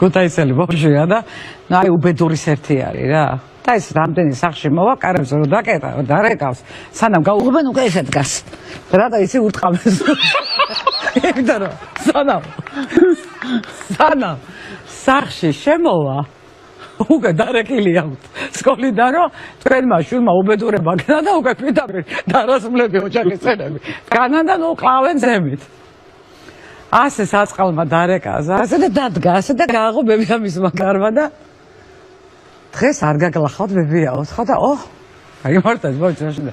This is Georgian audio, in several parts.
ქუთაისელი ბავშვია და აი უბედურის ერთი არის რა. და ეს რამდენი სახში მოვა, კარებს რო დაკეტა, დარეკავს, სანამ გაუღებენ უკვე ესე დგას. რატო ისი ურტყამეს? იმიტომ რომ სანამ სახში შემოვა, უკვე დარეკილი აქვთ სკოლიდან რომ თქვენმა შვილმა უბედურება გნა და უკვე პირდაპირ დარასმლები ოჯახის წევრები განან და ნუ ყავენ ზემით. ასე საწყალმა დარეკაზა, ასე და დადგა, ასე და გააღო ბებია მისმა გარმა და დღეს არ გაგლახავთ ბებიაო, თხა და აი მარტას მოიწევს და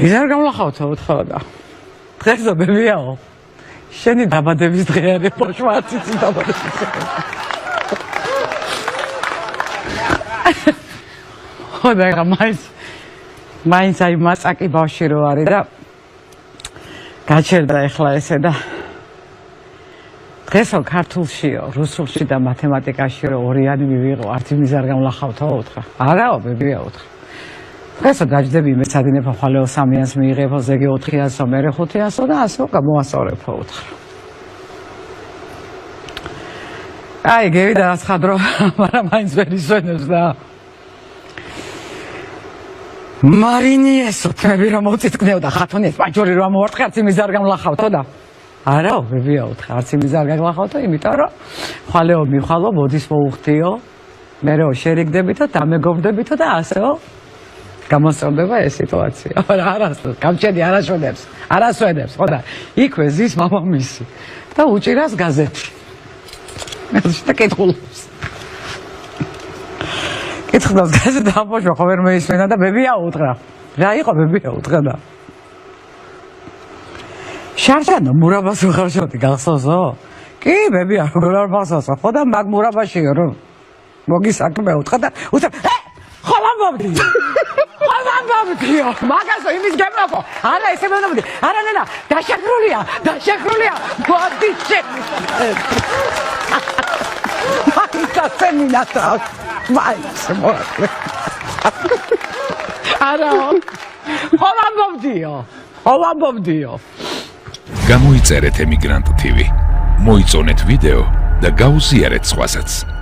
ის არ გამლახავთო თხა და დღესო ბებიაო, შენი დაბადების დღე არის პოშვაციცი დაბადების დღე. ხოდა რა მაინც აი მასაკი ბავშვი რო არის და გაჩერდა ეხლა ესე და დღესო ქართულშიო, რუსულში და მათემატიკაში რო ორიანი მივიღო, არც იმის არ გამლახავთო უთხრა. არაო ბებია უთხრა. დღესო დაждები მეცადინებო ხვალეო 300-ს მიიღებო, ზეგი 400-ო, მერე 500-ო და ასე გამოვასწორებო უთხრა. აი გევიდა აცხადრო, მაგრამ მაინც ვერ ისვენებს და მარინიესო თმები რომ მოწიწკნევდა ხათუნიეს პაჯორი რომ ამოვარტყე არც იმის არ გამლახავთო და არაო ბებია უთხრა არც იმის არ გაგლახავთო იმიტომ რომ ხვალეო მიხვალო მოდის მოუხდიო მერეო შერიგდებითო დამეგობრდებითო და ასეო გამოსწორდება ეს სიტუაცია მაგრამ არასდროს გამჩენი არასვენებს ხო და იქვე ზის მამამისი და უჭირას გაზეთი მე შეტა კითხულობს კითხულობს გაზეთი ამბოშო ხო ვერ მეისმენა და ბებია უთხრა რა იყო ბებია უთხრა და შარშანო მურაბას უხარშოთი გახსოვსო? კი, ბებია, როგორ არ მახსოვსო? ხო და მაგ მურაბაშიო რომ მოგისაქმე უთხრა და უთხრა, ხომ ამბობდიო? ხომ ამბობდიო? მაგასო იმის გემნაკო. არა, ესე მენობდი. არა, ნენა, დაშაქრულია. მოდი შეკი. მაგისა სემინატა. მაინც მოაკლე. არა. ხომ ამბობდიო? გამოიწერეთ ემიგრანტ TV, მოიწონეთ ვიდეო და გაუზიარეთ სხვასაც.